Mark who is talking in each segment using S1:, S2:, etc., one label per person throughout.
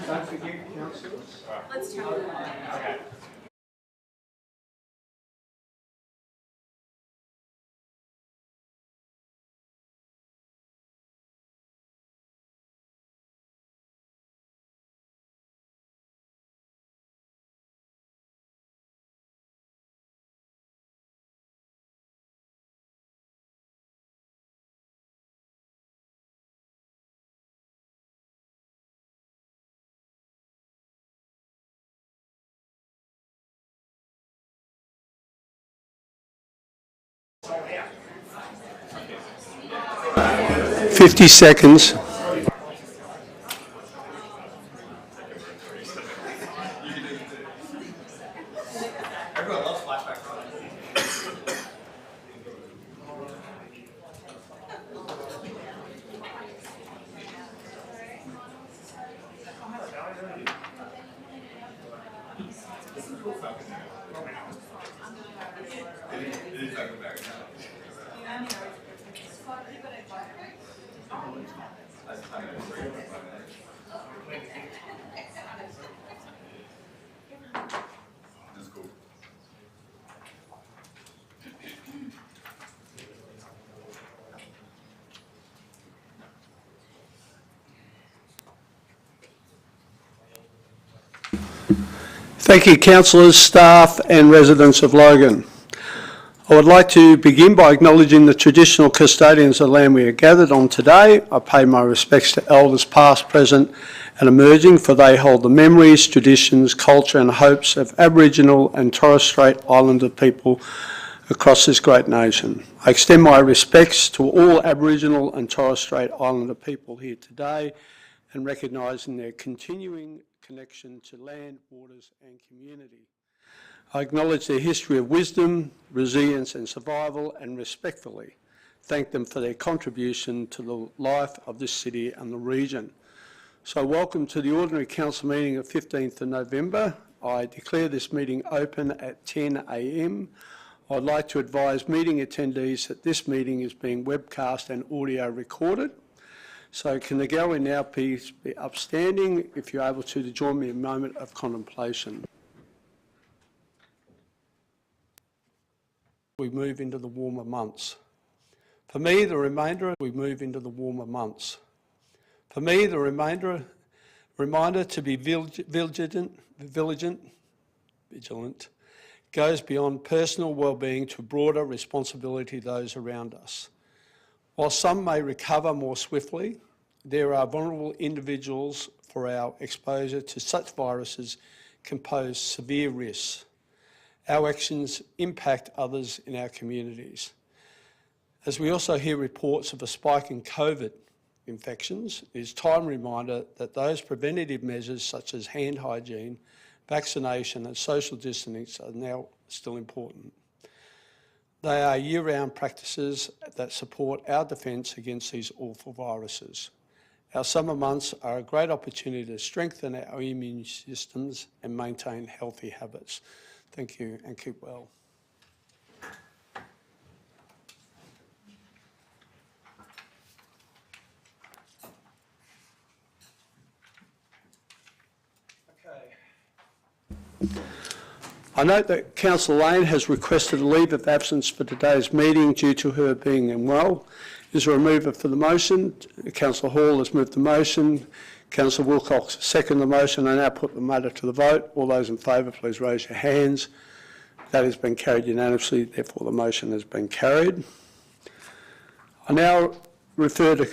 S1: Don't forget, councillors.
S2: Let's turn it on.
S1: Okay.
S3: Yeah.
S1: 50 seconds.
S3: Everyone loves flashback, right?
S1: 'Thank you, councillors, staff and residents of Logan. I would like to begin by acknowledging the traditional custodians of the land we are gathered on today. I pay my respects to elders past, present and emerging, for they hold the memories, traditions, culture and hopes of Aboriginal and Torres Strait Islander people across this great nation. I extend my respects to all Aboriginal and Torres Strait Islander people here today and recognising their continuing connection to land, waters and community. I acknowledge their history of wisdom, resilience and survival and respectfully thank them for their contribution to the life of this city and the region. So welcome to the Ordinary Council meeting of 15th of November. I declare this meeting open at 10 a.m. I'd like to advise meeting attendees that this meeting is being webcast and audio recorded. So can the gallery now please be upstanding, if you're able to join me in a moment of contemplation. We move into the warmer months. For me, the remainder, we move into the warmer months. For me, the reminder to be vigilant goes beyond personal well-being to broader responsibility to those around us. While some may recover more swiftly, there are vulnerable individuals for our exposure to such viruses can pose severe risks. Our actions impact others in our communities. As we also hear reports of a spike in COVID infections, it is a time reminder that those preventative measures such as hand hygiene, vaccination and social distancing are now still important. They are year-round practices that support our defence against these awful viruses. Our summer months are a great opportunity to strengthen our immune systems and maintain healthy habits. Thank you and keep well. I note that Councillor Lane has requested a leave of absence for today's meeting due to her being unwell. Is there a mover for the motion? Councillor Hall has moved the motion. Councillor Wilcox seconded the motion. I now put the matter to the vote. All those in favour, please raise your hands. That has been carried unanimously, therefore the motion has been carried. I now refer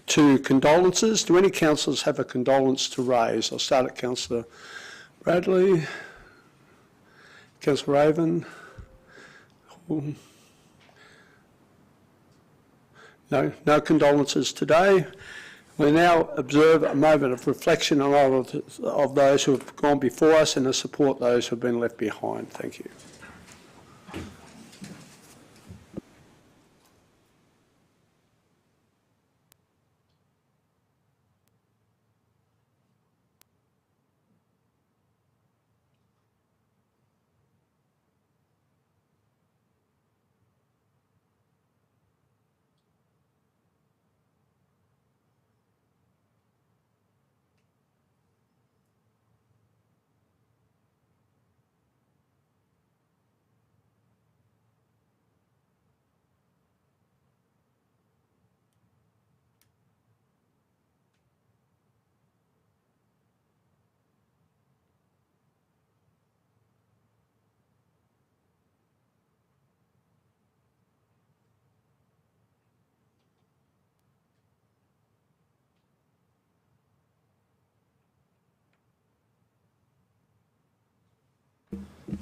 S1: to condolences. Do any councillors have a condolence to raise? I'll start at Councillor Bradley. Councillor Raven? No condolences today. We now observe a moment of reflection on all of those who have gone before us and to support those who have been left behind. Thank you.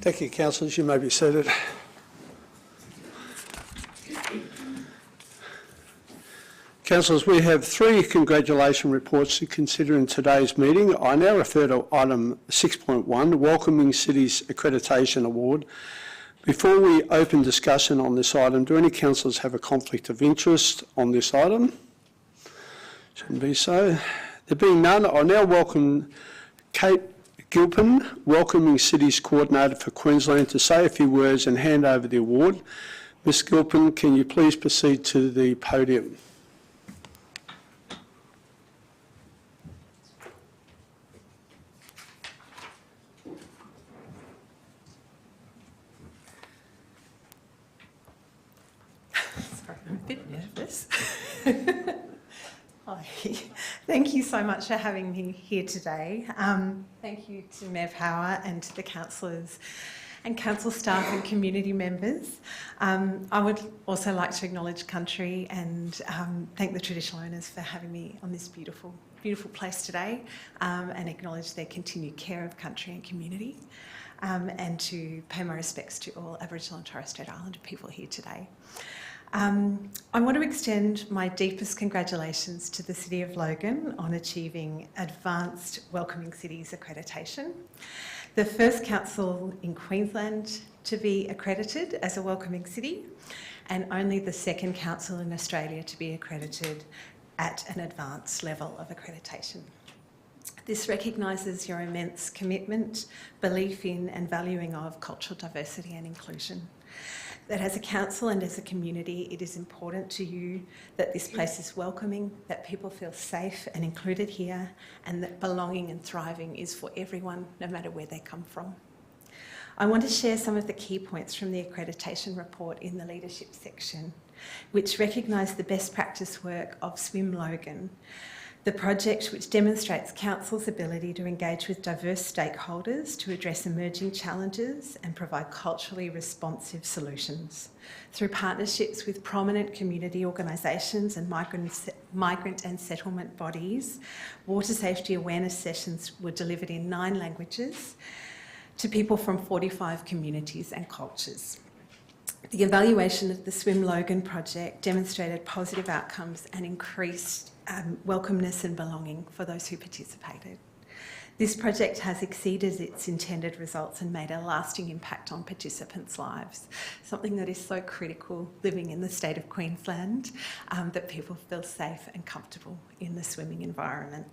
S1: Thank you, councillors. You may be seated. Councillors, we have 3 congratulation reports to consider in today's meeting. I now refer to item 6.1, Welcoming Cities Accreditation Award. Before we open discussion on this item, do any councillors have a conflict of interest on this item? Shouldn't be so. There being none, I now welcome Kate Gilpin, Welcoming Cities Coordinator for Queensland, to say a few words and hand over the award. Ms Gilpin, can you please proceed to the podium?
S2: Sorry, I'm a bit nervous. Hi. Thank you so much for having me here today. Thank you to Mev Hauer and to the councillors and council staff and community members. I would also like to acknowledge country and thank the traditional owners for having me on this beautiful, beautiful place today, and acknowledge their continued care of country and community, and to pay my respects to all Aboriginal and Torres Strait Islander people here today. I want to extend my deepest congratulations to the City of Logan on achieving Advanced Welcoming Cities accreditation, the first council in Queensland to be accredited as a welcoming city, and only the second council in Australia to be accredited at an advanced level of accreditation. This recognises your immense commitment, belief in and valuing of cultural diversity and inclusion. That as a council and as a community, it is important to you that this place is welcoming, that people feel safe and included here, and that belonging and thriving is for everyone, no matter where they come from. I want to share some of the key points from the accreditation report in the leadership section, which recognise the best practice work of Swim Logan, the project which demonstrates council's ability to engage with diverse stakeholders to address emerging challenges and provide culturally responsive solutions. Through partnerships with prominent community organisations and migrant and settlement bodies, water safety awareness sessions were delivered in 9 languages to people from 45 communities and cultures. The evaluation of the Swim Logan project demonstrated positive outcomes and increased welcomeness and belonging for those who participated. This project has exceeded its intended results and made a lasting impact on participants' lives, something that is so critical living in the state of Queensland, that people feel safe and comfortable in the swimming environment.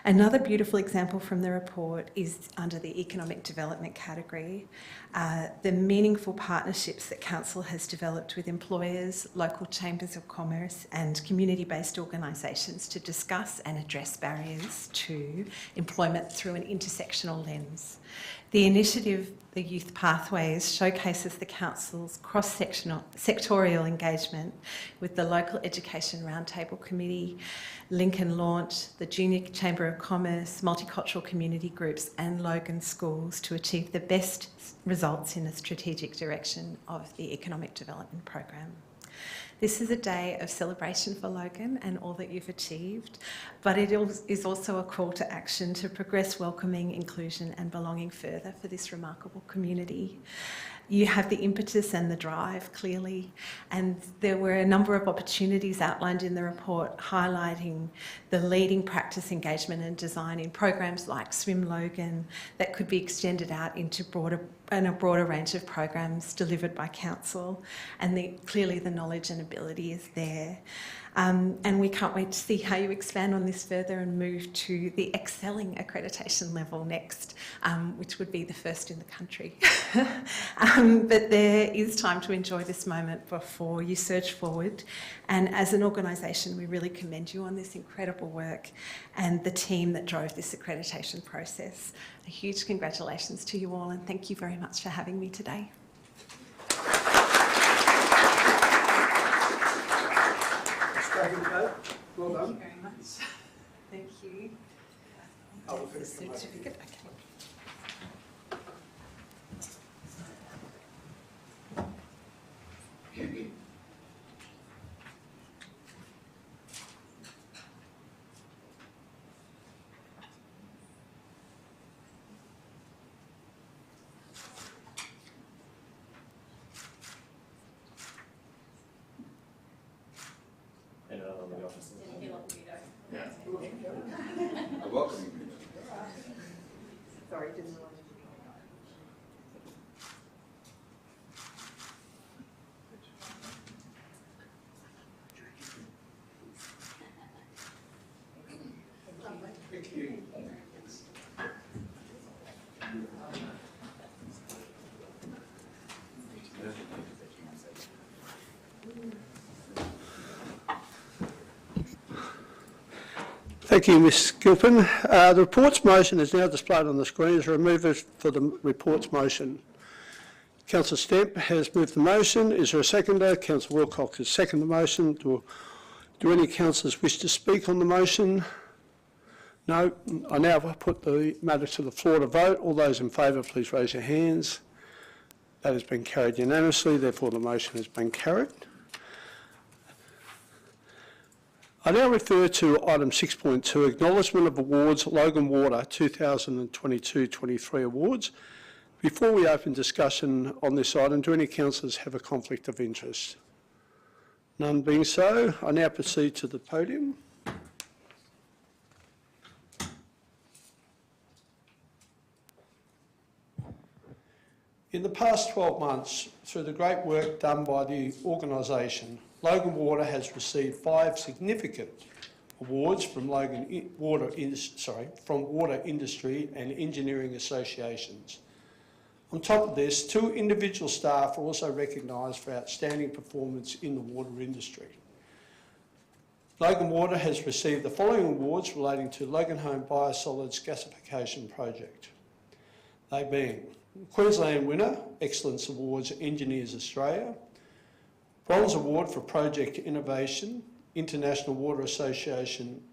S2: Another beautiful example from the report is under the economic development category, the meaningful partnerships that Council has developed with employers, local chambers of commerce and community-based organisations to discuss and address barriers to employment through an intersectional lens. The initiative, the Youth Pathways, showcases the Council's cross-sectorial engagement with the Local Education Roundtable Committee, Lincoln Launch, the Junior Chamber of Commerce, multicultural community groups and Logan schools to achieve the best results in the strategic direction of the economic development program. This is a day of celebration for Logan and all that you've achieved, but it is also a call to action to progress welcoming, inclusion and belonging further for this remarkable community. You have the impetus and the drive, clearly, and there were a number of opportunities outlined in the report highlighting the leading practice engagement and design in programs like Swim Logan that could be extended out into a broader range of programs delivered by Council, and clearly the knowledge and ability is there. And we can't wait to see how you expand on this further and move to the excelling accreditation level next, which would be the first in the country. But there is time to enjoy this moment before you surge forward. And as an organisation, we really commend you on this incredible work and the team that drove this accreditation process. A huge congratulations to you all, and thank you very much for having me today.
S1: Well done.
S2: Thank you very much. Thank you.
S1: Oh,
S2: The certificate, okay. Sorry, didn't realize.
S1: Thank you, Ms Gilpin. The reports motion is now displayed on the screen. Is a remover for the reports motion. Councillor Stamp has moved the motion. Is there a seconder? Councillor Wilcox has seconded the motion. Do any councillors wish to speak on the motion? No. I now put the matter to the floor to vote. All those in favour, please raise your hands. That has been carried unanimously. Therefore, the motion has been carried. I now refer to item 6.2, Acknowledgement of Awards, Logan Water 2022-23 Awards. Before we open discussion on this item, do any councillors have a conflict of interest? None being so, I now proceed to the podium. In the past 12 months, through the great work done by the organisation, Logan Water has received 5 significant awards from water industry and engineering associations. On top of this, 2 individual staff are also recognised for outstanding performance in the water industry. Logan Water has received the following awards relating to Logan Home Biosolids Gasification Project. They being Queensland winner, Excellence Awards, Engineers Australia; Bronze Award for Project Innovation, International Water Association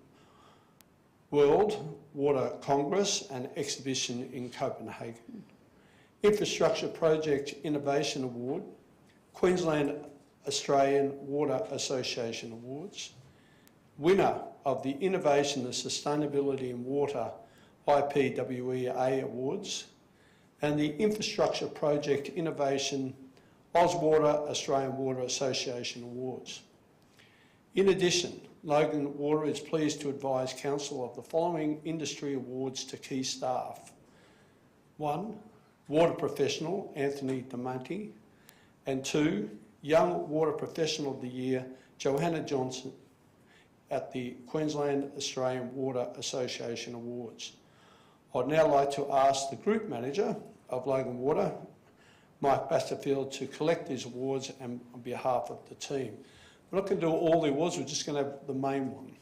S1: World Water Congress and Exhibition in Copenhagen; Infrastructure Project Innovation Award, Queensland Australian Water Association Awards; winner of the Innovation and Sustainability in Water IPWEA Awards; and the Infrastructure Project Innovation Ozwater Australian Water Association Awards. In addition, Logan Water is pleased to advise Council of the following industry awards to key staff. 1. Water Professional Anthony Damonte, and 2. Young Water Professional of the Year Johanna Johnson at the Queensland Australian Water Association Awards. I'd now like to ask the Group Manager of Logan Water, Mike Basterfield, to collect these awards and on behalf of the team. We're not going to do all the awards, we're just going to have the main one.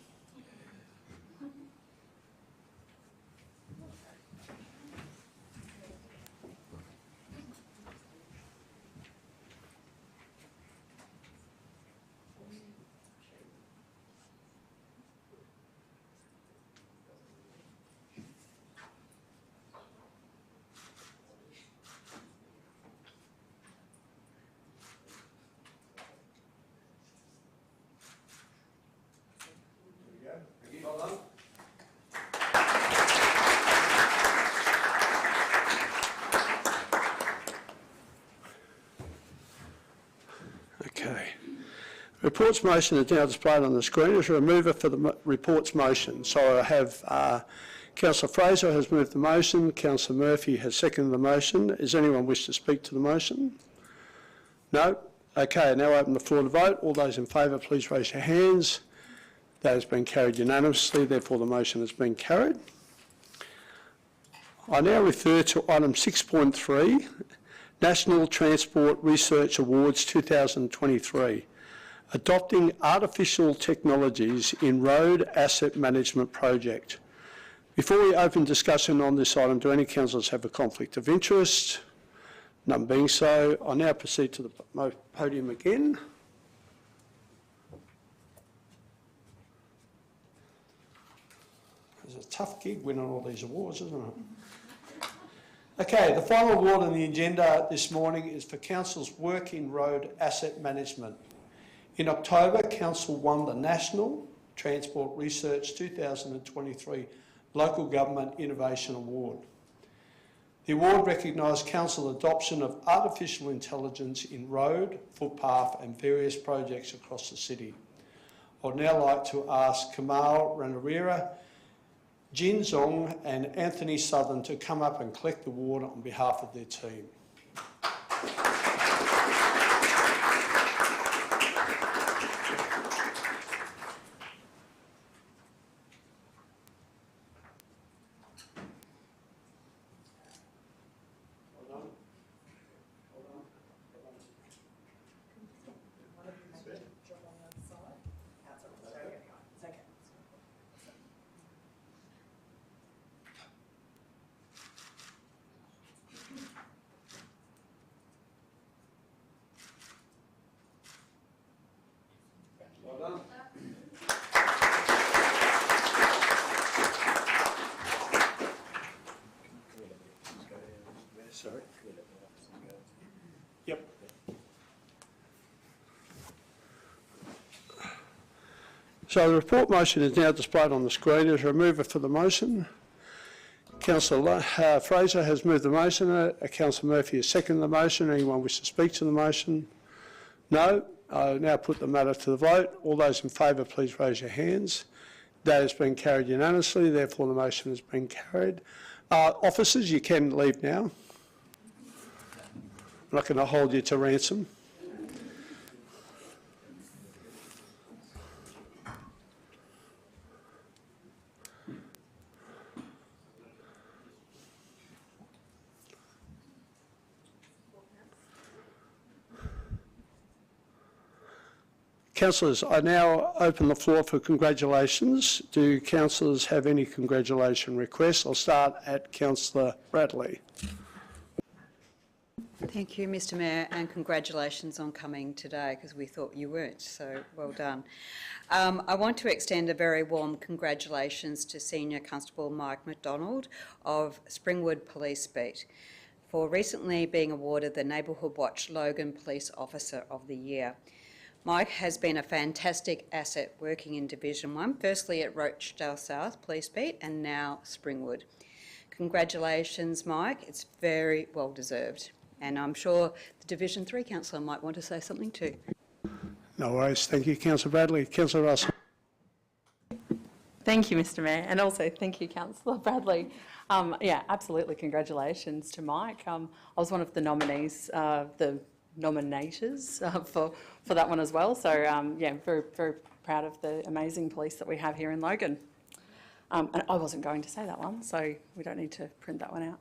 S1: Okay. Reports motion is now displayed on the screen. As a remover for the reports motion. So I have Councillor Fraser has moved the motion. Councillor Murphy has seconded the motion. Does anyone wish to speak to the motion? No? Okay, now open the floor to vote. All those in favour, please raise your hands. That has been carried unanimously, therefore the motion has been carried. I now refer to item 6.3, National Transport Research Awards 2023, Adopting Artificial Technologies in Road Asset Management Project. Before we open discussion on this item, do any councillors have a conflict of interest? None being so, I now proceed to the podium again. It's a tough gig winning all these awards, isn't it? Okay, the final award on the agenda this morning is for Council's work in road asset management. In October, Council won the National Transport Research 2023 Local Government Innovation Award. The award recognised Council adoption of artificial intelligence in road, footpath and various projects across the city. I would now like to ask Kamal Ranarira, Jin Zong and Anthony Southern to come up and collect the award on behalf of their team. Well done. Sorry. Yep. So the report motion is now displayed on the screen. As a mover for the motion, Councillor Fraser has moved the motion. Councillor Murphy has seconded the motion. Anyone wish to speak to the motion? No. I now put the matter to the vote. All those in favour, please raise your hands. That has been carried unanimously. Therefore, the motion has been carried. Officers, you can leave now. I'm not going to hold you to ransom. Councillors, I now open the floor for congratulations. Do councillors have any congratulation requests? I'll start at Councillor Bradley.
S4: Thank you, Mr Mayor, and congratulations on coming today, because we thought you weren't, so well done. I want to extend a very warm congratulations to Senior Constable Mike McDonald of Springwood Police Beat for recently being awarded the Neighbourhood Watch Logan Police Officer of the Year. Mike has been a fantastic asset working in Division 1, firstly at Rochdale South Police Beat and now Springwood. Congratulations, Mike. It's very well deserved. And I'm sure the Division 3 councillor might want to say something too.
S1: No worries. Thank you, Councillor Bradley. Councillor Russell.
S5: Thank you, Mr Mayor, and also thank you, Councillor Bradley. Yeah, absolutely congratulations to Mike. I was one of the nominees, the nominators for that one as well. So yeah, very, very proud of the amazing police that we have here in Logan. And I wasn't going to say that one, so we don't need to print that one out.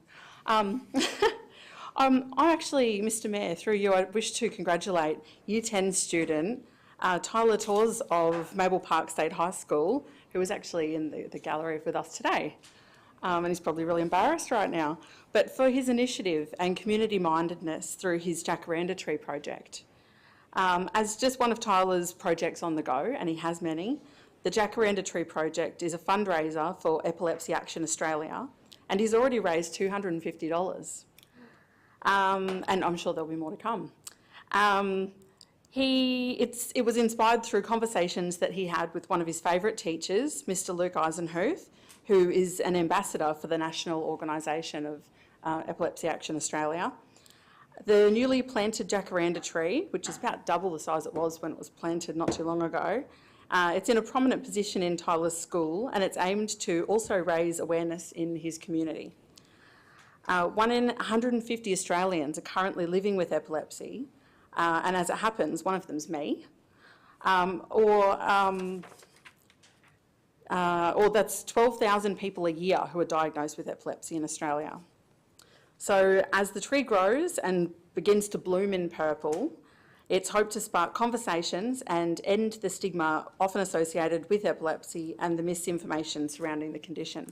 S5: I actually, Mr Mayor, through you, I wish to congratulate Year 10 student Tyler Torres of Maple Park State High School, who is actually in the gallery with us today. And he's probably really embarrassed right now, but for his initiative and community mindedness through his Jacaranda Tree project. As just one of Tyler's projects on the go, and he has many, the Jacaranda Tree project is a fundraiser for Epilepsy Action Australia, and he's already raised $250. And I'm sure there'll be more to come. It was inspired through conversations that he had with one of his favourite teachers, Mr Luke Eisenhuth, who is an ambassador for the National Organisation of Epilepsy Action Australia. The newly planted Jacaranda tree, which is about double the size it was when it was planted not too long ago, it's in a prominent position in Tyler's school, and it's aimed to also raise awareness in his community. 1 in 150 Australians are currently living with epilepsy, and as it happens, one of them's me, or that's 12,000 people a year who are diagnosed with epilepsy in Australia. So as the tree grows and begins to bloom in purple, it's hoped to spark conversations and end the stigma often associated with epilepsy and the misinformation surrounding the condition.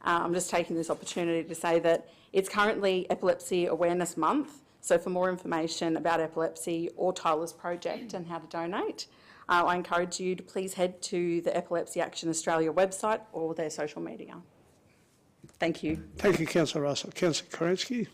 S5: I'm just taking this opportunity to say that it's currently Epilepsy Awareness Month, so for more information about epilepsy or Tyler's project and how to donate, I encourage you to please head to the Epilepsy Action Australia website or their social media. Thank you.
S1: Thank you, Councillor Russell. Councillor Kerensky.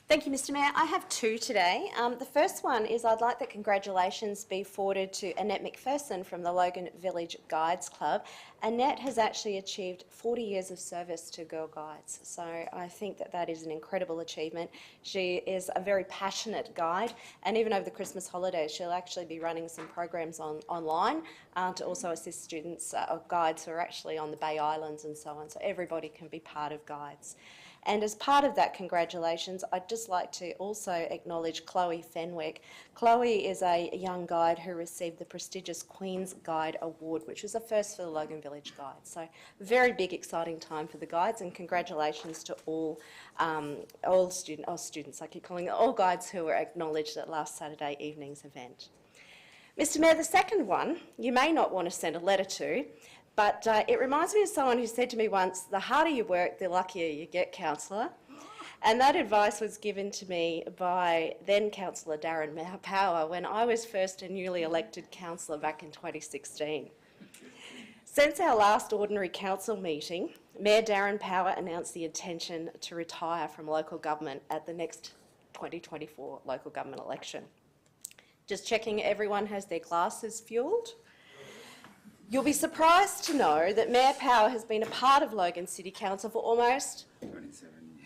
S6: Thank you, Mr Mayor. I have two today. The first one is I'd like that congratulations be forwarded to Annette McPherson from the Logan Village Guides Club. Annette has actually achieved 40 years of service to Girl Guides, so I think that that is an incredible achievement. She is a very passionate guide, and even over the Christmas holidays she'll actually be running some programs online to also assist students or guides who are actually on the Bay Islands and so on, so everybody can be part of Guides. And as part of that congratulations, I'd just like to also acknowledge Chloe Fenwick. Chloe is a young guide who received the prestigious Queen's Guide Award, which was a first for the Logan Village Guides. So very big, exciting time for the guides, and congratulations to all students, I keep calling it, all guides who were acknowledged at last Saturday evening's event. Mr Mayor, the second one, you may not want to send a letter to, but it reminds me of someone who said to me once, the harder you work, the luckier you get, councillor. And that advice was given to me by then Councillor Darren Power when I was first a newly elected councillor back in 2016. Since our last ordinary council meeting, Mayor Darren Power announced the intention to retire from local government at the next 2024 local government election. Just checking everyone has their glasses fueled. You'll be surprised to know that Mayor Power has been a part of Logan City Council for almost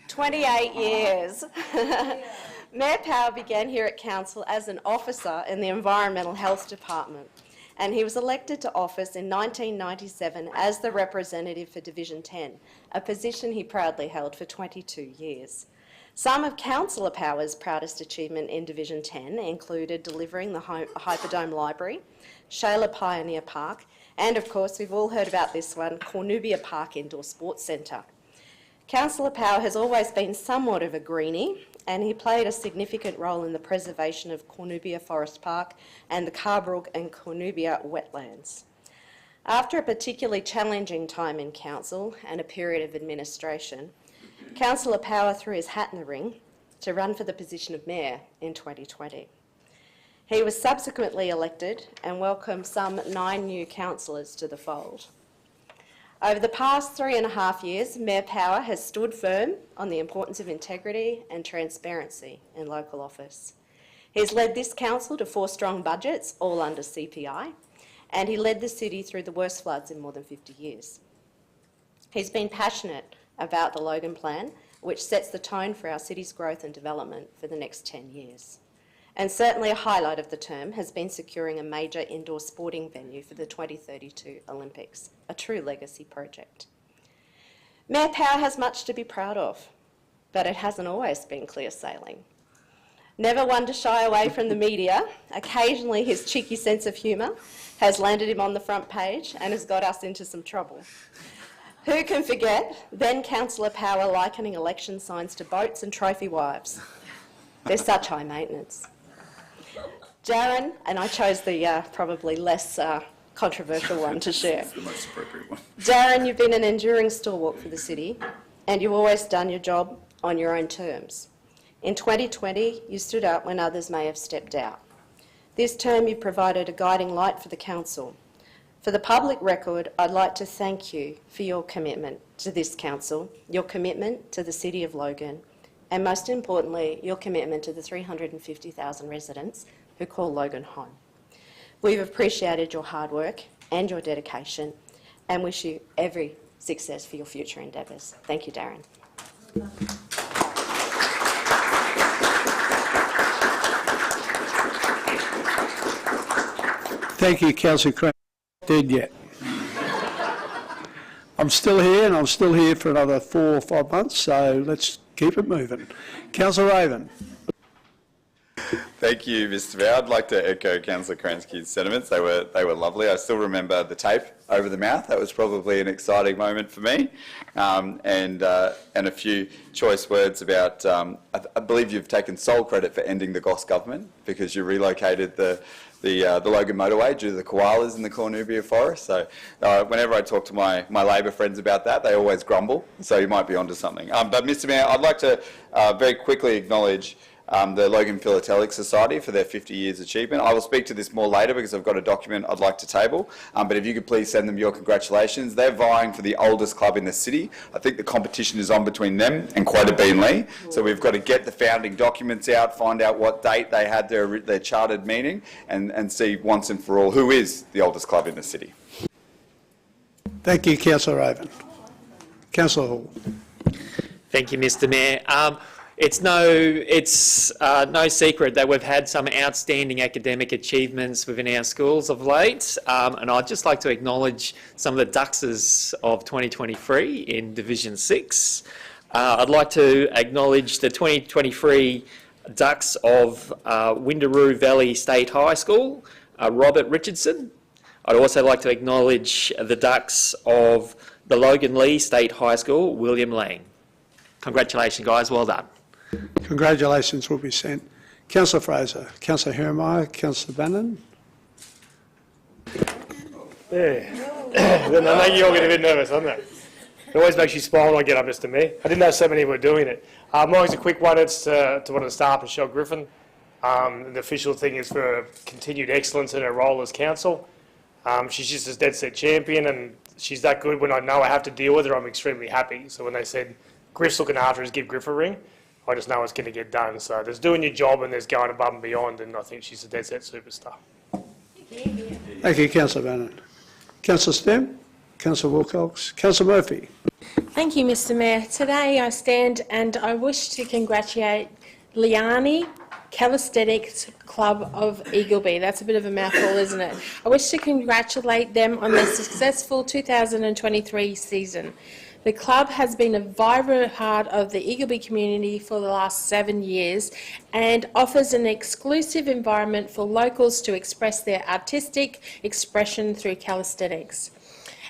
S6: 28 years. Mayor Power began here at Council as an officer in the Environmental Health Department, and he was elected to office in 1997 as the representative for Division 10, a position he proudly held for 22 years. Some of Councillor Power's proudest achievement in Division 10 included delivering the Hyperdome Library, Shayla Pioneer Park, and of course, we've all heard about this one, Cornubia Park Indoor Sports Centre. Councillor Power has always been somewhat of a greenie, and he played a significant role in the preservation of Cornubia Forest Park and the Carbrook and Cornubia wetlands. After a particularly challenging time in Council and a period of administration, Councillor Power threw his hat in the ring to run for the position of Mayor in 2020. He was subsequently elected and welcomed some 9 new councillors to the fold. Over the past 3.5 years, Mayor Power has stood firm on the importance of integrity and transparency in local office. He's led this council to 4 strong budgets, all under CPI, and he led the city through the worst floods in more than 50 years. He's been passionate about the Logan Plan, which sets the tone for our city's growth and development for the next 10 years. And certainly a highlight of the term has been securing a major indoor sporting venue for the 2032 Olympics, a true legacy project. Mayor Power has much to be proud of, but it hasn't always been clear sailing. Never one to shy away from the media, occasionally his cheeky sense of humour has landed him on the front page and has got us into some trouble. Who can forget then Councillor Power likening election signs to boats and trophy wives? They're such high maintenance. Darren, and I chose the probably less controversial one to share.
S7: It's the most appropriate one.
S6: Darren, you've been an enduring stalwart for the city, and you've always done your job on your own terms. In 2020, you stood up when others may have stepped out. This term, you provided a guiding light for the council. For the public record, I'd like to thank you for your commitment to this council, your commitment to the City of Logan, and most importantly, your commitment to the 350,000 residents who call Logan home. We've appreciated your hard work and your dedication and wish you every success for your future endeavours. Thank you, Darren.
S1: Thank you, Councillor Crane. Not dead yet. I'm still here, and I'm still here for another 4 or 5 months, so let's keep it moving. Councillor Raven.
S7: Thank you, Mr. Mayor. I'd like to echo Councillor Kransky's sentiments. They were lovely. I still remember the tape over the mouth. That was probably an exciting moment for me. And a few choice words about, I believe you've taken sole credit for ending the Goss government because you relocated the Logan motorway due to the koalas in the Cornubia forest. So whenever I talk to my Labor friends about that, they always grumble. So you might be onto something. But Mr. Mayor, I'd like to very quickly acknowledge the Logan Philatelic Society for their 50 years achievement. I will speak to this more later because I've got a document I'd like to table, but if you could please send them your congratulations. They're vying for the oldest club in the city. I think the competition is on between them and Quota Beanley, so we've got to get the founding documents out, find out what date they had their chartered meeting, and see once and for all who is the oldest club in the city.
S1: Thank you, Councillor Raven. Councillor Hall.
S8: Thank you, Mr. Mayor. It's no secret that we've had some outstanding academic achievements within our schools of late, and I'd just like to acknowledge some of the Duckses of 2023 in Division 6. I'd like to acknowledge the 2023 Ducks of Windaroo Valley State High School, Robert Richardson. I'd also like to acknowledge the Ducks of the Logan Lee State High School, William Lang. Congratulations, guys. Well done.
S1: Congratulations will be sent. Councillor Fraser, Councillor Hermeyer, Councillor Bannon.
S3: Yeah. I know you all get a bit nervous, doesn't it? It always makes you smile when I get up, Mr. Mayor. I didn't know so many were doing it. Mine's a quick one. It's to one of the staff, Michelle Griffin. The official thing is for continued excellence in her role as council. She's just a dead set champion, and she's that good. When I know I have to deal with her, I'm extremely happy. So when they said Griff's looking after us, give Griff a ring, I just know it's going to get done. So there's doing your job and there's going above and beyond, and I think she's a dead set superstar.
S1: Thank you, Councillor Bannon. Councillor Stem, Councillor Wilcox, Councillor Murphy.
S9: Thank you, Mr. Mayor. Today I stand and I wish to congratulate Liani Calisthenics Club of Eagleby. That's a bit of a mouthful, isn't it? I wish to congratulate them on their successful 2023 season. The club has been a vibrant part of the Eagleby community for the last 7 years and offers an exclusive environment for locals to express their artistic expression through calisthenics.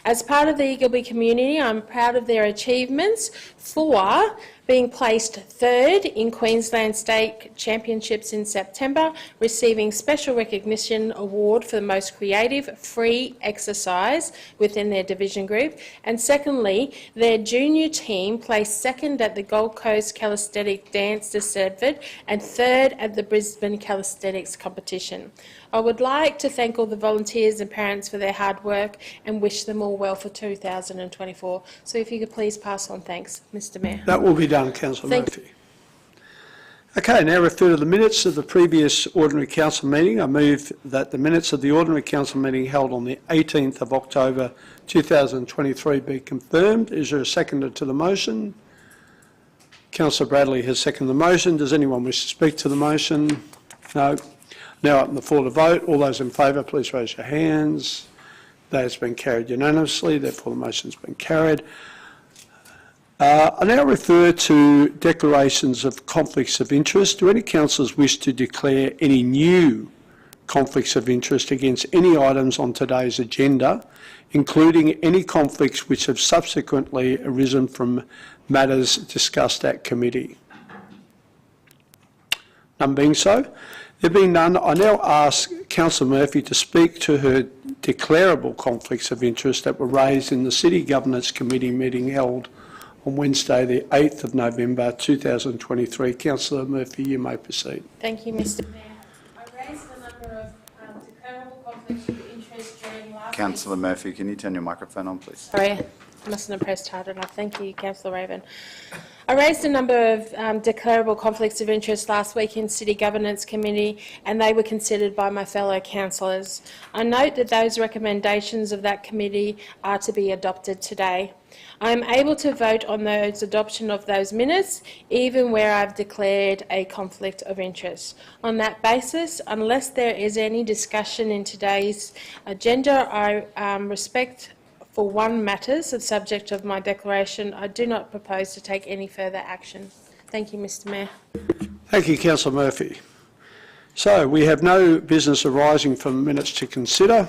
S9: As part of the Eagleby community, I'm proud of their achievements for being placed third in Queensland State Championships in September, receiving Special Recognition Award for the most creative free exercise within their division group. And secondly, their junior team placed second at the Gold Coast Calisthenic Dance de Sedford and third at the Brisbane Calisthenics competition. I would like to thank all the volunteers and parents for their hard work and wish them all well for 2024. So if you could please pass on thanks, Mr. Mayor.
S1: That will be done, Councillor
S9: Thank
S1: Murphy. Okay, now refer to the minutes of the previous ordinary council meeting. I move that the minutes of the ordinary council meeting held on the 18th of October 2023 be confirmed. Is there a seconder to the motion? Councillor Bradley has seconded the motion. Does anyone wish to speak to the motion? No. Now open the floor to vote. All those in favour, please raise your hands. That has been carried unanimously. Therefore, the motion has been carried. I now refer to declarations of conflicts of interest. Do any councillors wish to declare any new conflicts of interest against any items on today's agenda, including any conflicts which have subsequently arisen from matters discussed at committee? None being so, there being none, I now ask Councillor Murphy to speak to her declarable conflicts of interest that were raised in the City Governance Committee meeting held on Wednesday, the 8th of November 2023. Councillor Murphy, you may proceed.
S9: Thank you, Mr. Mayor. I raised a number of declarable conflicts of interest during last
S7: Councillor Murphy, can you turn your microphone on, please?
S9: Sorry, I mustn't have pressed hard enough. Thank you, Councillor Raven. I raised a number of declarable conflicts of interest last week in City Governance Committee, and they were considered by my fellow councillors. I note that those recommendations of that committee are to be adopted today. I am able to vote on those adoption of those minutes, even where I've declared a conflict of interest. On that basis, unless there is any discussion in today's agenda, I respect for one matters the subject of my declaration. I do not propose to take any further action. Thank you, Mr. Mayor.
S1: Thank you, Councillor Murphy. So we have no business arising from minutes to consider.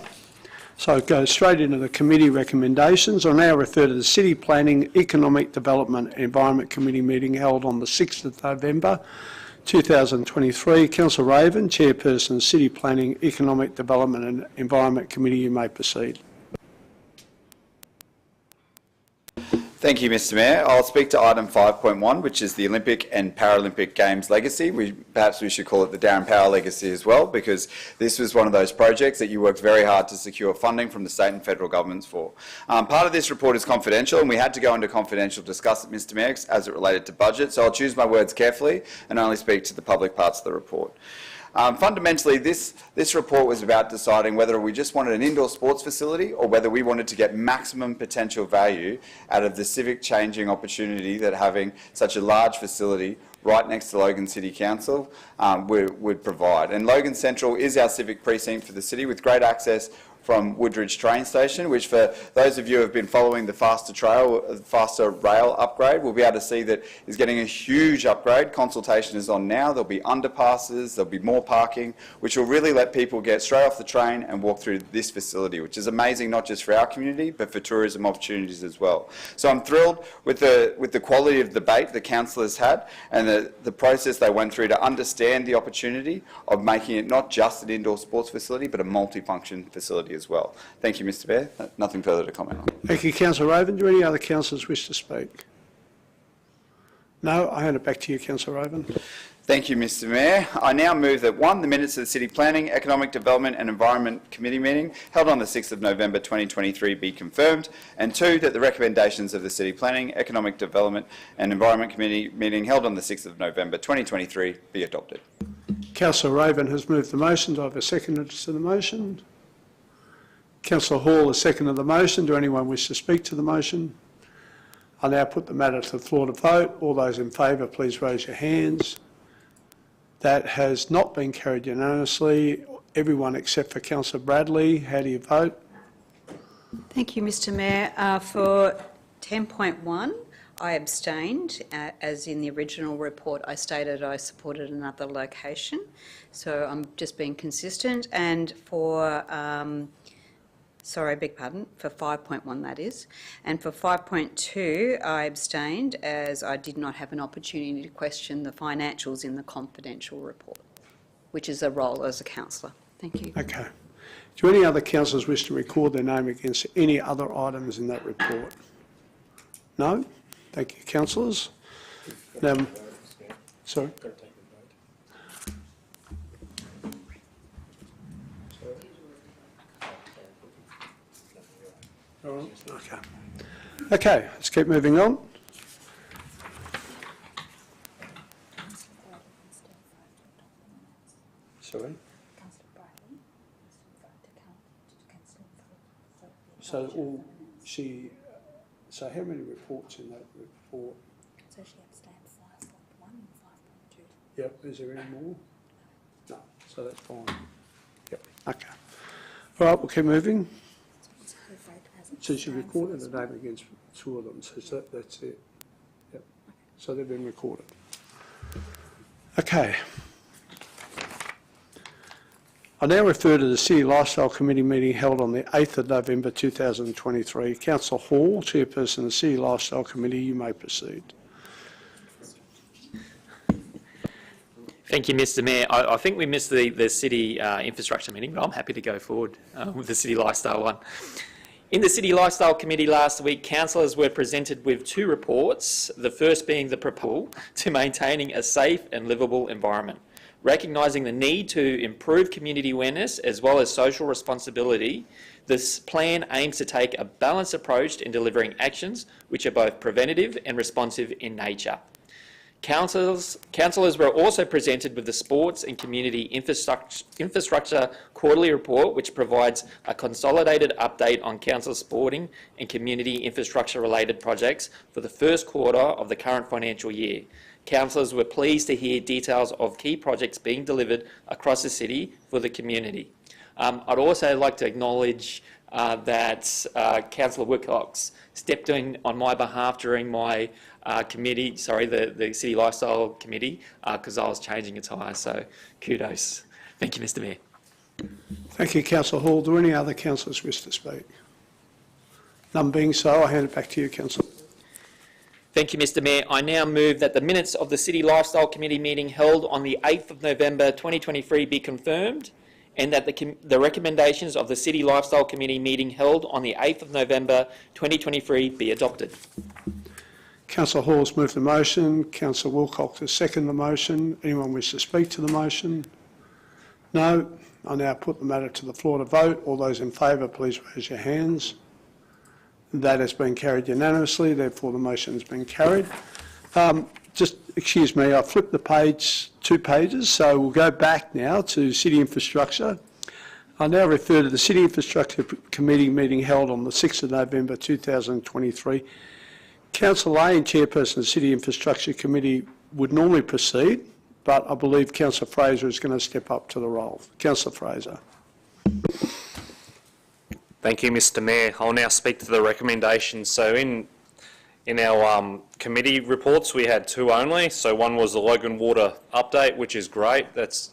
S1: So go straight into the committee recommendations. I now refer to the City Planning, Economic Development and Environment Committee meeting held on the 6th of November 2023. Councillor Raven, Chairperson, City Planning, Economic Development and Environment Committee, you may proceed.
S7: Thank you, Mr Mayor. I'll speak to item 5.1, which is the Olympic and Paralympic Games legacy. Perhaps we should call it the Darren Power legacy as well, because this was one of those projects that you worked very hard to secure funding from the state and federal governments for. Part of this report is confidential, and we had to go into confidential to discuss it, Mr Mayor, as it related to budget, so I'll choose my words carefully and only speak to the public parts of the report. Fundamentally, this report was about deciding whether we just wanted an indoor sports facility or whether we wanted to get maximum potential value out of the civic changing opportunity that having such a large facility right next to Logan City Council would provide. And Logan Central is our civic precinct for the city with great access from Woodridge train station, which for those of you who have been following the faster rail upgrade, will be able to see that is getting a huge upgrade. Consultation is on now. There'll be underpasses, there'll be more parking, which will really let people get straight off the train and walk through this facility, which is amazing not just for our community, but for tourism opportunities as well. So I'm thrilled with the quality of debate the councillors had and the process they went through to understand the opportunity of making it not just an indoor sports facility, but a multifunction facility as well. Thank you, Mr Mayor. Nothing further to comment on.
S1: Thank you, Councillor Raven. Do any other councillors wish to speak? No? I hand it back to you, Councillor Raven.
S7: Thank you, Mr Mayor. I now move that 1, the minutes of the City Planning, Economic Development and Environment Committee meeting held on the 6th of November 2023 be confirmed, and 2, that the recommendations of the City Planning, Economic Development and Environment Committee meeting held on the 6th of November 2023 be adopted.
S1: Councillor Raven has moved the motion. Do I have a seconder to the motion? Councillor Hall has seconded the motion. Do anyone wish to speak to the motion? I now put the matter to the floor to vote. All those in favour, please raise your hands. That has not been carried unanimously. Everyone except for Councillor Bradley. How do you vote?
S4: Thank you, Mr Mayor. For 10.1, I abstained. As in the original report, I stated I supported another location. So I'm just being consistent. And for sorry, I beg pardon, for 5.1 that is. And for 5.2, I abstained as I did not have an opportunity to question the financials in the confidential report, which is a role as a councillor. Thank you.
S1: Okay. Do any other councillors wish to record their name against any other items in that report? No? Thank you, councillors. Sorry? Okay. Okay, let's keep moving on. Sorry? So how many reports in that report?
S10: So she abstained 5.1 and 5.2.
S1: Yep, is there any more? No, so that's fine. Yep, okay. All right, we'll keep moving. So she recorded the name against 2 of them, so that's it. Yep. So they've been recorded. Okay. I now refer to the City Lifestyle Committee meeting held on the 8th of November 2023. Councillor Hall, Chairperson of the City Lifestyle Committee, you may proceed.
S8: Thank you, Mr Mayor. I think we missed the City Infrastructure meeting, but I'm happy to go forward with the City Lifestyle one. In the City Lifestyle Committee last week, councillors were presented with 2 reports, the first being the proposal to maintaining a safe and livable environment. Recognising the need to improve community awareness as well as social responsibility, this plan aims to take a balanced approach in delivering actions which are both preventative and responsive in nature. Councillors were also presented with the Sports and Community Infrastructure Quarterly Report, which provides a consolidated update on council sporting and community infrastructure related projects for the first quarter of the current financial year. Councillors were pleased to hear details of key projects being delivered across the city for the community. I'd also like to acknowledge that Councillor Wilcox stepped in on my behalf during my committee, the City Lifestyle Committee, because I was changing a tyre, so kudos. Thank you, Mr Mayor.
S1: Thank you, Councillor Hall. Do any other councillors wish to speak? None being so, I hand it back to you, Councillor.
S8: Thank you, Mr Mayor. I now move that the minutes of the City Lifestyle Committee meeting held on the 8th of November 2023 be confirmed, and that the recommendations of the City Lifestyle Committee meeting held on the 8th of November 2023 be adopted.
S1: Councillor Hall's moved the motion. Councillor Wilcox has seconded the motion. Anyone wish to speak to the motion? No. I now put the matter to the floor to vote. All those in favour, please raise your hands. That has been carried unanimously, therefore the motion has been carried. Just excuse me, I flipped the page, 2 pages, so we'll go back now to City Infrastructure. I now refer to the City Infrastructure Committee meeting held on the 6th of November 2023. Councillor Lane, Chairperson of the City Infrastructure Committee, would normally proceed, but I believe Councillor Fraser is going to step up to the role. Councillor Fraser.
S11: Thank you, Mr. Mayor. I'll now speak to the recommendations. So in our committee reports, we had 2 only. So one was the Logan Water update, which is great. That's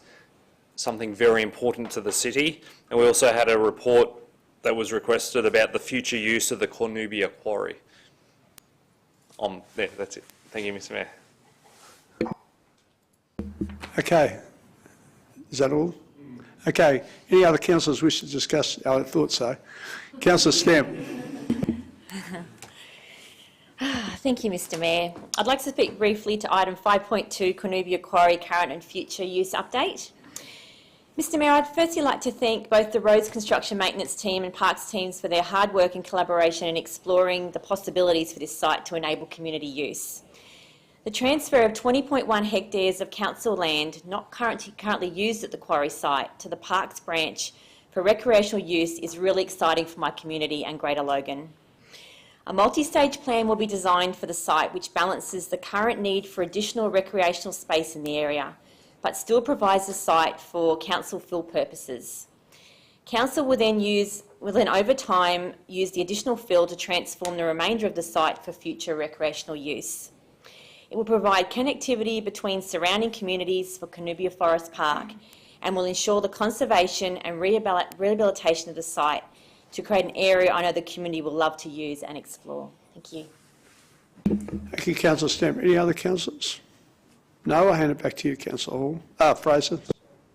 S11: something very important to the city. And we also had a report that was requested about the future use of the Cornubia Quarry. There, that's it. Thank you, Mr. Mayor.
S1: Okay. Is that all? Okay. Any other councillors wish to discuss? Oh, I thought so. Councillor Stamp.
S12: Thank you, Mr. Mayor. I'd like to speak briefly to item 5.2, Cornubia Quarry current and future use update. Mr. Mayor, I'd firstly like to thank both the Roads Construction Maintenance team and Parks teams for their hard work and collaboration in exploring the possibilities for this site to enable community use. The transfer of 20.1 hectares of council land not currently used at the quarry site to the Parks branch for recreational use is really exciting for my community and Greater Logan. A multi-stage plan will be designed for the site which balances the current need for additional recreational space in the area, but still provides the site for council fill purposes. Council will then over time use the additional fill to transform the remainder of the site for future recreational use. It will provide connectivity between surrounding communities for Cornubia Forest Park and will ensure the conservation and rehabilitation of the site to create an area I know the community will love to use and explore. Thank you.
S1: Thank you, Councillor Stamp. Any other councillors? No, I'll hand it back to you, Councillor Hall. Fraser.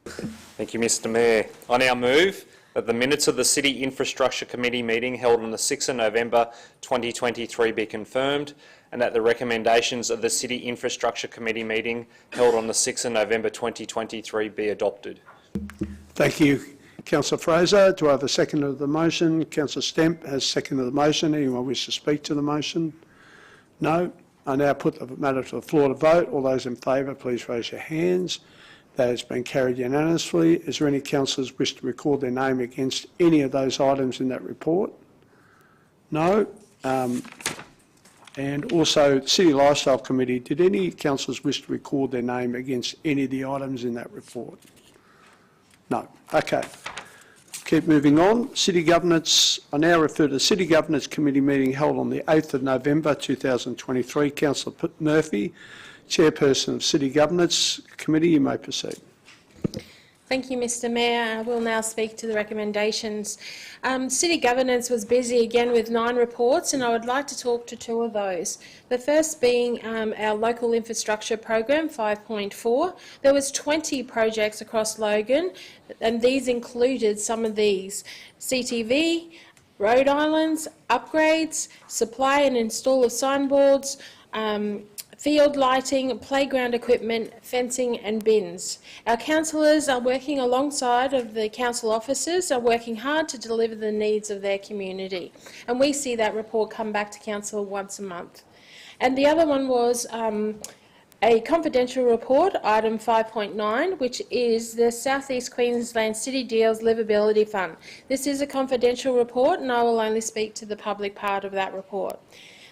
S11: Thank you, Mr. Mayor. I now move that the minutes of the City Infrastructure Committee meeting held on the 6th of November 2023 be confirmed, and that the recommendations of the City Infrastructure Committee meeting held on the 6th of November 2023 be adopted.
S1: Thank you, Councillor Fraser. Do I have a second of the motion? Councillor Stamp has seconded the motion. Anyone wish to speak to the motion? No. I now put the matter to the floor to vote. All those in favour, please raise your hands. That has been carried unanimously. Is there any councillors wish to record their name against any of those items in that report? No. And also, City Lifestyle Committee, did any councillors wish to record their name against any of the items in that report? No. Okay. Keep moving on. City Governance. I now refer to the City Governance Committee meeting held on the 8th of November 2023. Councillor Murphy, Chairperson of City Governance Committee, you may proceed.
S9: Thank you, Mr. Mayor. I will now speak to the recommendations. City Governance was busy again with 9 reports, and I would like to talk to 2 of those. The first being our local infrastructure program, 5.4. There was 20 projects across Logan, and these included some of these: CTV, road islands, upgrades, supply and install of signboards, field lighting, playground equipment, fencing and bins. Our councillors are working alongside of the council officers, are working hard to deliver the needs of their community. And we see that report come back to council once a month. And the other one was a confidential report, item 5.9, which is the South East Queensland City Deals Livability Fund. This is a confidential report and I will only speak to the public part of that report.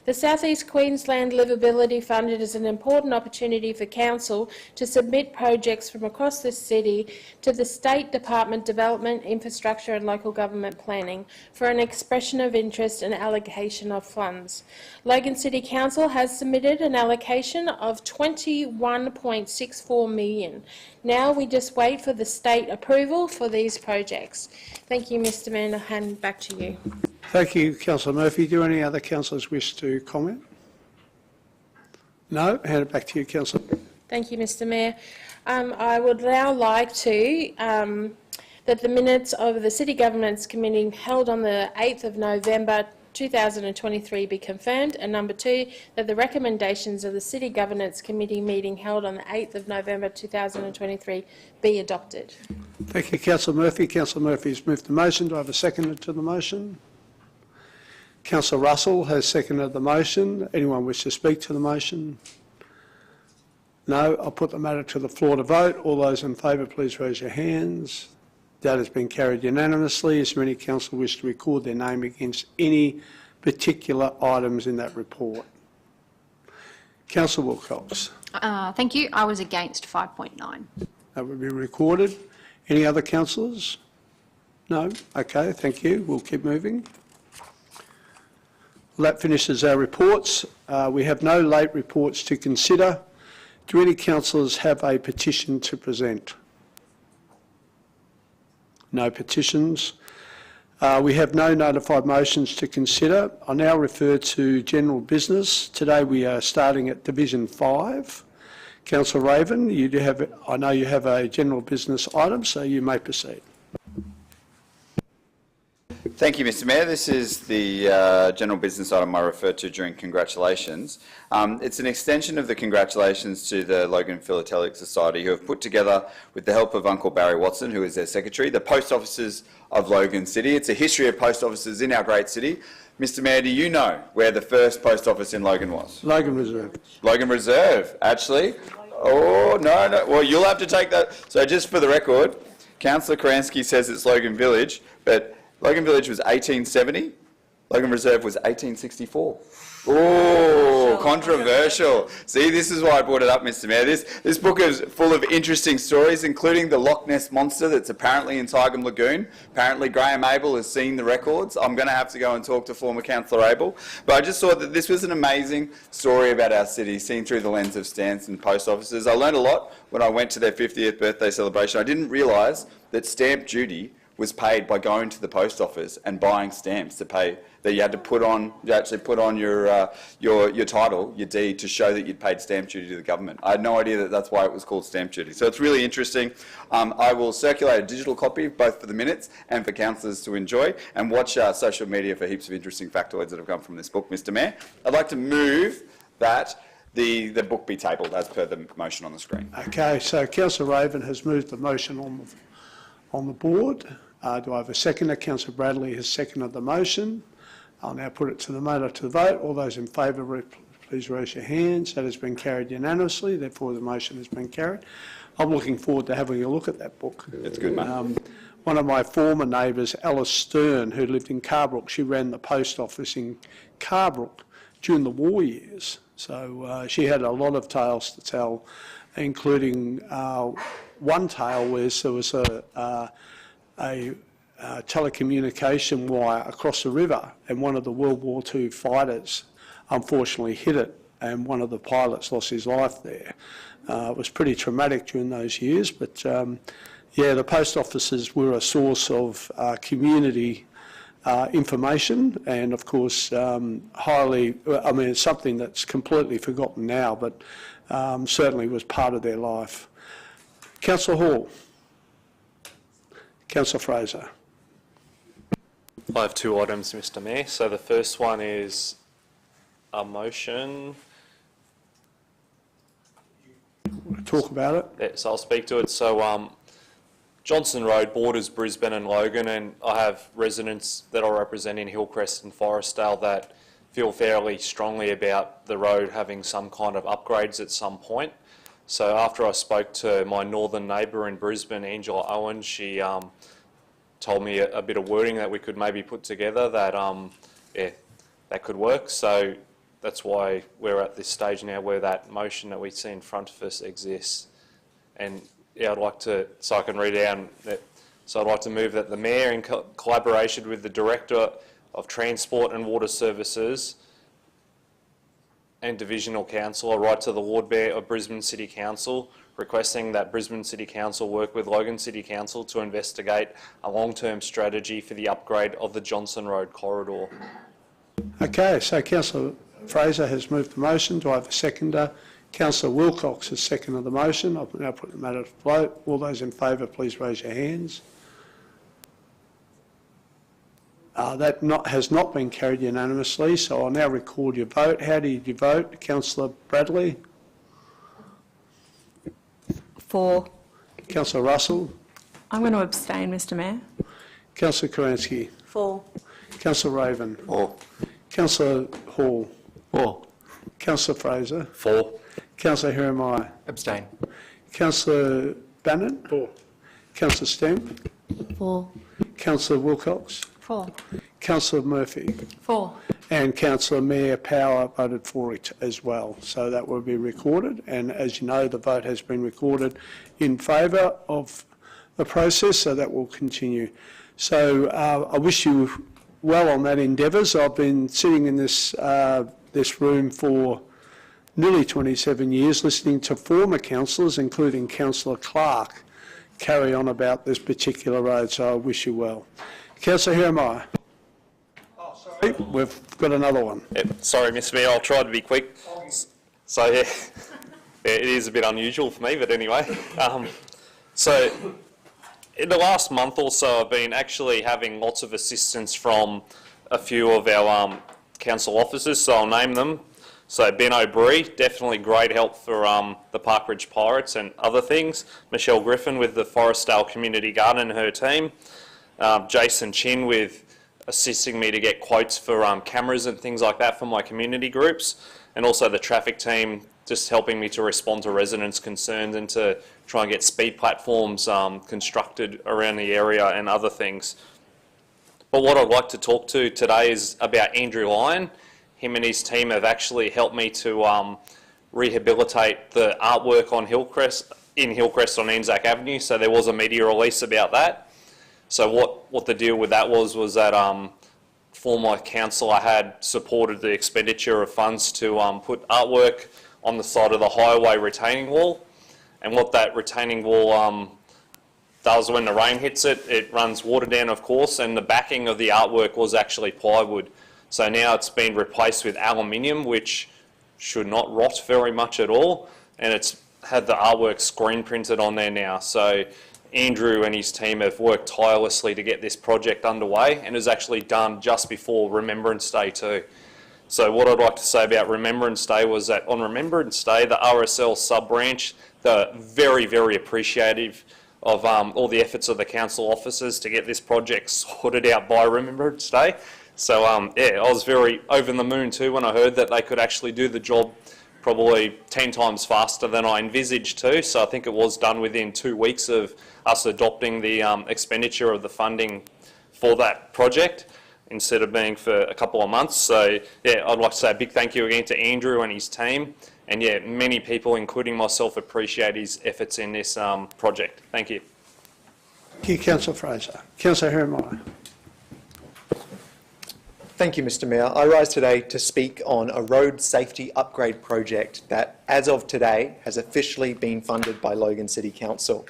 S9: The South East Queensland Livability Fund is an important opportunity for Council to submit projects from across the city to the State Department Development, Infrastructure and Local Government Planning for an expression of interest and allocation of funds. Logan City Council has submitted an allocation of $21.64 million. Now we just wait for the state approval for these projects. Thank you, Mr. Mayor, and I'll hand back to you.
S1: Thank you, Councillor Murphy. Do any other councillors wish to comment? No? Hand it back to you, Councillor.
S9: Thank you, Mr. Mayor. I would now like to that the minutes of the City Governance Committee held on the 8th of November 2023 be confirmed, and number 2, that the recommendations of the City Governance Committee meeting held on the 8th of November 2023 be adopted.
S1: Thank you, Councillor Murphy. Councillor Murphy has moved the motion. Do I have a seconder to the motion? Councillor Russell has seconded the motion. Anyone wish to speak to the motion? No. I'll put the matter to the floor to vote. All those in favour, please raise your hands. That has been carried unanimously. Is there any councillor wish to record their name against any particular items in that report? Councillor Wilcox.
S10: Thank you. I was against 5.9.
S1: That would be recorded. Any other councillors? No? Okay, thank you. We'll keep moving. Well, that finishes our reports. We have no late reports to consider. Do any councillors have a petition to present? No petitions. We have no notified motions to consider. I now refer to general business. Today we are starting at Division 5. Councillor Raven, I know you have a general business item, so you may proceed.
S7: Thank you, Mr. Mayor. This is the general business item I referred to during congratulations. It's an extension of the congratulations to the Logan Philatelic Society, who have put together, with the help of Uncle Barry Watson, who is their secretary, the post offices of Logan City. It's a history of post offices in our great city. Mr. Mayor, do you know where the first post office in Logan was?
S1: Logan Reserve.
S7: Logan Reserve, actually. Oh, no. Well, you'll have to take that. So just for the record, Councillor Karansky says it's Logan Village, but Logan Village was 1870, Logan Reserve was 1864. Oh, controversial. See, this is why I brought it up, Mr. Mayor. This book is full of interesting stories, including the Loch Ness Monster that's apparently in Tygum Lagoon. Apparently Graham Abel has seen the records. I'm going to have to go and talk to former Councillor Abel. But I just thought that this was an amazing story about our city, seen through the lens of stamps and post offices. I learned a lot when I went to their 50th birthday celebration. I didn't realise that stamp duty was paid by going to the post office and buying stamps to pay, that you had to put on, you actually put on your title, your deed, to show that you'd paid stamp duty to the government. I had no idea that that's why it was called stamp duty. So it's really interesting. I will circulate a digital copy, both for the minutes and for councillors to enjoy, and watch social media for heaps of interesting factoids that have come from this book, Mr. Mayor. I'd like to move that the book be tabled as per the motion on the screen.
S1: Okay, so Councillor Raven has moved the motion on the board. Do I have a seconder? Councillor Bradley has seconded the motion. I'll now put it to the matter to vote. All those in favour, please raise your hands. That has been carried unanimously. Therefore, the motion has been carried. I'm looking forward to having a look at that book.
S7: It's good, mate.
S1: One of my former neighbours, Alice Stern, who lived in Carbrook, she ran the post office in Carbrook during the war years. So she had a lot of tales to tell, including one tale where there was a telecommunication wire across the river, and one of the World War II fighters unfortunately hit it, and one of the pilots lost his life there. It was pretty traumatic during those years, but yeah, the post offices were a source of community information, and of course it's something that's completely forgotten now, but certainly was part of their life. Councillor Hall. Councillor Fraser.
S11: I have two items, Mr. Mayor. So the first one is a motion.
S1: Talk about it.
S11: Yeah, so I'll speak to it. So Johnson Road borders Brisbane and Logan, and I have residents that I represent in Hillcrest and Forestdale that feel fairly strongly about the road having some kind of upgrades at some point. So after I spoke to my northern neighbour in Brisbane, Angela Owen, she told me a bit of wording that we could maybe put together that that could work. So that's why we're at this stage now where that motion that we see in front of us exists. And yeah, I'd like to, so I can read down that. So I'd like to move that the Mayor, in collaboration with the Director of Transport and Water Services and Divisional Council, write to the Lord Mayor of Brisbane City Council requesting that Brisbane City Council work with Logan City Council to investigate a long-term strategy for the upgrade of the Johnson Road corridor.
S1: Okay, so Councillor Fraser has moved the motion. Do I have a seconder? Councillor Wilcox has seconded the motion. I'll now put the matter to vote. All those in favour, please raise your hands. Has not been carried unanimously, so I'll now record your vote. How did you vote? Councillor Bradley?
S10: For.
S1: Councillor Russell?
S10: I'm going to abstain, Mr Mayor.
S1: Councillor Karansky?
S6: For.
S1: Councillor Raven?
S7: For.
S1: Councillor Hall?
S7: For.
S1: Councillor Fraser?
S11: For.
S1: Councillor Jeremiah?
S13: Abstain.
S1: Councillor Bannon?
S3: For.
S1: Councillor Stemp?
S10: For.
S1: Councillor Wilcox?
S10: For.
S1: Councillor Murphy?
S10: For.
S1: And Councillor Mayor Power voted for it as well. So that will be recorded. And as you know, the vote has been recorded in favour of the process, so that will continue. So I wish you well on that endeavours. I've been sitting in this room for nearly 27 years, listening to former councillors, including Councillor Clark, carry on about this particular road. So I wish you well. Councillor Jeremiah. Oh, sorry, we've got another one.
S11: Sorry, Mr Mayor, I'll try to be quick. So, yeah, it is a bit unusual for me, but anyway. So, in the last month or so, I've been actually having lots of assistance from a few of our council officers, so I'll name them. So Ben O'Brien, definitely great help for the Parkridge Pirates and other things. Michelle Griffin with the Forestdale Community Garden and her team. Jason Chin with assisting me to get quotes for cameras and things like that for my community groups. And also the traffic team just helping me to respond to residents' concerns and to try and get speed platforms constructed around the area and other things. But what I'd like to talk to today is about Andrew Lyon. Him and his team have actually helped me to rehabilitate the artwork on Hillcrest on Anzac Avenue. So there was a media release about that. So what the deal with that was that former council I had supported the expenditure of funds to put artwork on the side of the highway retaining wall. And what that retaining wall does when the rain hits it, it runs water down, of course, and the backing of the artwork was actually plywood. So now it's been replaced with aluminium, which should not rot very much at all, and it's had the artwork screen printed on there now. So Andrew and his team have worked tirelessly to get this project underway, and it was actually done just before Remembrance Day too. So what I'd like to say about Remembrance Day was that on Remembrance Day, the RSL sub-branch, they're very, very appreciative of all the efforts of the council officers to get this project sorted out by Remembrance Day. So yeah, I was very over the moon too when I heard that they could actually do the job probably 10 times faster than I envisaged too. So I think it was done within 2 weeks of us adopting the expenditure of the funding for that project instead of being for a couple of months. So yeah, I'd like to say a big thank you again to Andrew and his team. And yeah, many people, including myself, appreciate his efforts in this project. Thank you.
S1: Thank you, Councillor Fraser. Councillor Jeremiah.
S13: Thank you, Mr Mayor. I rise today to speak on a road safety upgrade project that, as of today, has officially been funded by Logan City Council.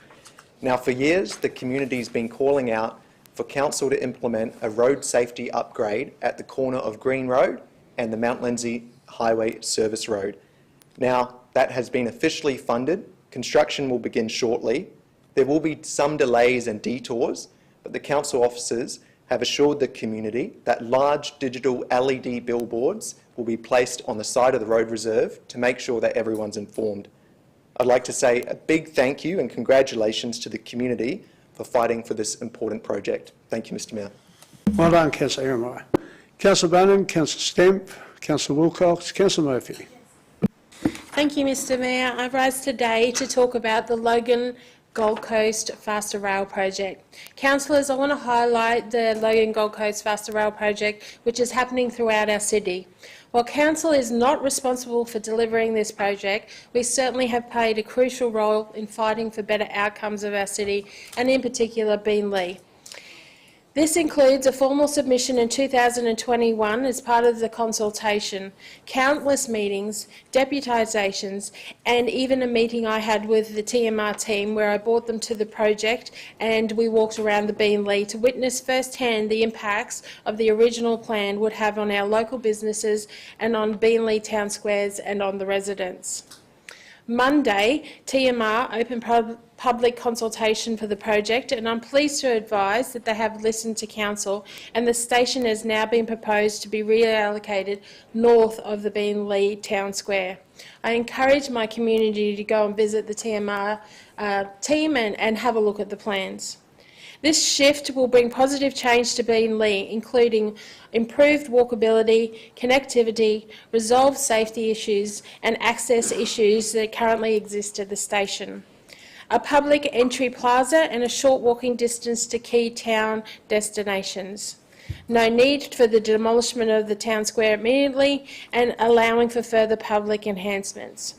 S13: Now, for years, the community's been calling out for Council to implement a road safety upgrade at the corner of Green Road and the Mount Lindsay Highway Service Road. Now, that has been officially funded. Construction will begin shortly. There will be some delays and detours, but the council officers have assured the community that large digital LED billboards will be placed on the side of the road reserve to make sure that everyone's informed. I'd like to say a big thank you and congratulations to the community for fighting for this important project. Thank you, Mr Mayor.
S1: Well done, Councillor Jeremiah. Councillor Bannon, Councillor Stemp, Councillor Wilcox, Councillor Murphy.
S9: Thank you, Mr Mayor. I rise today to talk about the Logan Gold Coast Faster Rail Project. Councillors, I want to highlight the Logan Gold Coast Faster Rail Project, which is happening throughout our city. While Council is not responsible for delivering this project, we certainly have played a crucial role in fighting for better outcomes of our city, and in particular Beenleigh. This includes a formal submission in 2021 as part of the consultation, countless meetings, deputisations, and even a meeting I had with the TMR team where I brought them to the project and we walked around the Beenleigh to witness firsthand the impacts of the original plan would have on our local businesses and on Beenleigh town squares and on the residents. Monday, TMR opened public consultation for the project, and I'm pleased to advise that they have listened to council and the station has now been proposed to be reallocated north of the Beenleigh Town Square. I encourage my community to go and visit the TMR team and have a look at the plans. This shift will bring positive change to Beenleigh, including improved walkability, connectivity, resolved safety issues and access issues that currently exist at the station. A public entry plaza and a short walking distance to key town destinations. No need for the demolishment of the town square immediately and allowing for further public enhancements.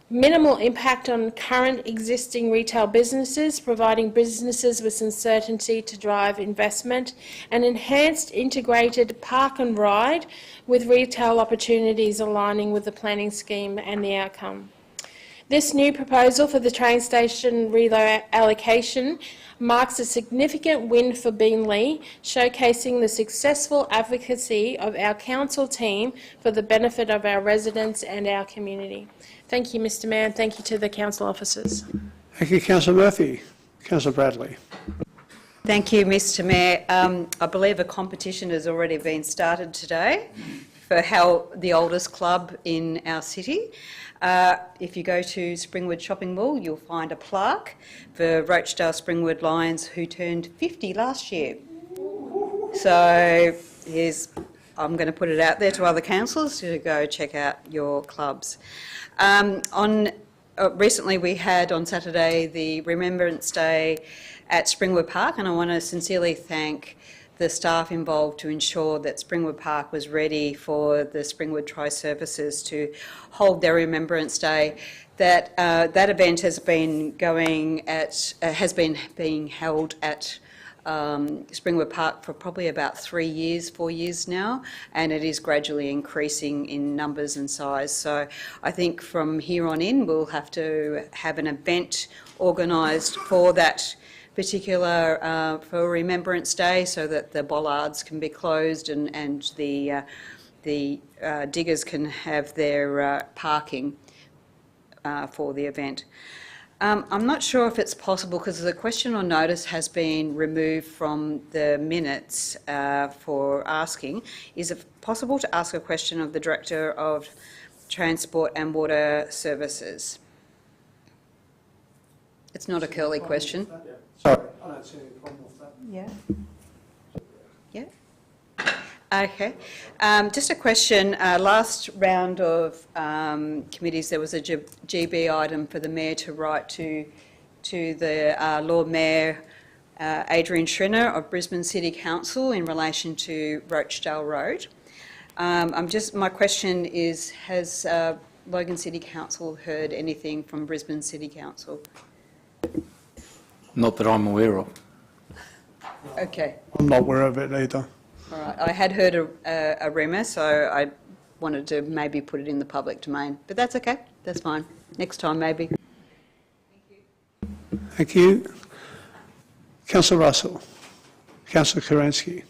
S9: Minimal impact on current existing retail businesses, providing businesses with some certainty to drive investment, and enhanced integrated park and ride with retail opportunities aligning with the planning scheme and the outcome. This new proposal for the train station reallocation marks a significant win for Beenleigh, showcasing the successful advocacy of our council team for the benefit of our residents and our community. Thank you, Mr Mayor, and thank you to the council officers.
S1: Thank you, Councillor Murphy. Councillor Bradley.
S4: Thank you, Mr Mayor. I believe a competition has already been started today for the oldest club in our city. If you go to Springwood Shopping Mall, you'll find a plaque for Rochdale Springwood Lions, who turned 50 last year. So I'm going to put it out there to other councillors to go check out your clubs. Recently we had on Saturday the Remembrance Day at Springwood Park, and I want to sincerely thank the staff involved to ensure that Springwood Park was ready for the Springwood Tri-Services to hold their Remembrance Day. That event has been being held at Springwood Park for probably about 4 years now, and it is gradually increasing in numbers and size. So I think from here on in we'll have to have an event organised for that particular for Remembrance Day, so that the bollards can be closed and the diggers can have their parking for the event. I'm not sure if it's possible, because the question or notice has been removed from the minutes for asking. Is it possible to ask a question of the Director of Transport and Water Services? It's not a curly question.
S1: Sorry, I don't see any problem with that.
S4: Yeah. Yeah. Okay. Just a question. Last round of committees, there was a GB item for the Mayor to write to the Lord Mayor Adrian Schrinner of Brisbane City Council in relation to Rochdale Road. My question is, has Logan City Council heard anything from Brisbane City Council?
S14: Not that I'm aware of.
S4: Okay.
S1: I'm not aware of it either.
S4: All right. I had heard a rumour, so I wanted to maybe put it in the public domain. But that's okay. That's fine. Next time, maybe.
S1: Thank you. Councillor Russell. Councillor Kerensky.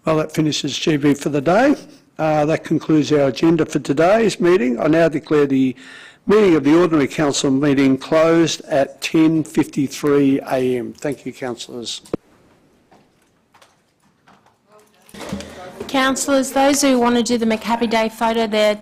S1: Well, that finishes GB for the day. That concludes our agenda for today's meeting. I now declare the meeting of the Ordinary Council meeting closed at 10:53 a.m. Thank you, councillors.
S9: Councillors, those who want to do the McHappy Day photo there.